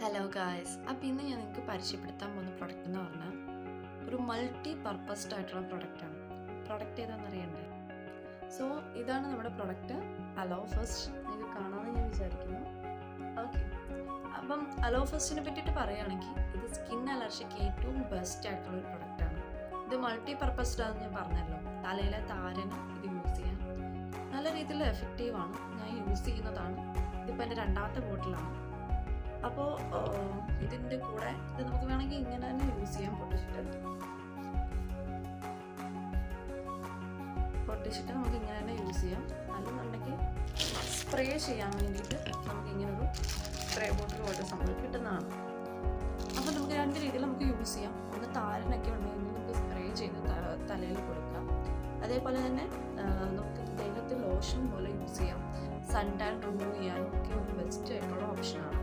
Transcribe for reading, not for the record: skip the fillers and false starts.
Hello guys. അപ്പോൾ ഇന്ന് ഞാൻ നിങ്ങൾക്ക് പരിചയപ്പെടുത്താൻ പോകുന്ന പ്രൊഡക്റ്റ് എന്ന് പറഞ്ഞാൽ ഒരു മൾട്ടി പർപ്പസ്ഡ് ആയിട്ടുള്ള പ്രൊഡക്റ്റാണ്. പ്രൊഡക്റ്റ് ഏതാണെന്ന് അറിയണ്ടേ? സോ ഇതാണ് നമ്മുടെ പ്രൊഡക്റ്റ് അലോ ഫസ്റ്റ്. നിങ്ങൾക്ക് കാണാമെന്ന് ഞാൻ വിചാരിക്കുന്നു. ഓക്കെ, അപ്പം അലോ ഫസ്റ്റിനെ പറ്റിയിട്ട് പറയുകയാണെങ്കിൽ ഇത് സ്കിൻ അലർജിക്ക് ഏറ്റവും ബെസ്റ്റ് ആയിട്ടുള്ള ഒരു പ്രൊഡക്റ്റാണ്. ഇത് മൾട്ടി പർപ്പസ്ഡ് ആണെന്ന് ഞാൻ പറഞ്ഞല്ലോ. തലയിലെ താരന് ഇത് യൂസ് ചെയ്യാൻ നല്ല രീതിയിൽ എഫക്റ്റീവാണ്. ഞാൻ യൂസ് ചെയ്യുന്നതാണ്. ഇതിപ്പോൾ എൻ്റെ രണ്ടാമത്തെ ബോട്ടിലാണ്. അപ്പോൾ ഇതിൻ്റെ കൂടെ ഇത് നമുക്ക് വേണമെങ്കിൽ ഇങ്ങനെ തന്നെ യൂസ് ചെയ്യാം. പൊട്ടിച്ചിട്ട് നമുക്ക് ഇങ്ങനെ തന്നെ യൂസ് ചെയ്യാം. അല്ലെന്നുണ്ടെങ്കിൽ സ്പ്രേ ചെയ്യാൻ വേണ്ടിയിട്ട് നമുക്ക് ഇങ്ങനൊരു സ്പ്രേ ബോട്ടിൽ പോലത്തെ സംഭവം കിട്ടുന്നതാണ്. അപ്പോൾ നമുക്ക് രണ്ട് രീതിയിൽ നമുക്ക് യൂസ് ചെയ്യാം. ഒന്ന് താരനൊക്കെ ഉണ്ടെങ്കിൽ നമുക്ക് സ്പ്രേ ചെയ്ത് തലയിൽ കൊടുക്കാം. അതേപോലെ തന്നെ നമുക്ക് ദേഹത്ത് ലോഷൻ പോലെ യൂസ് ചെയ്യാം. സൺ ടാൻ റിമൂവ് ചെയ്യാനും ഒക്കെ ഒരു ബെസ്റ്റ് ആയിട്ടുള്ള ഓപ്ഷനാണ്.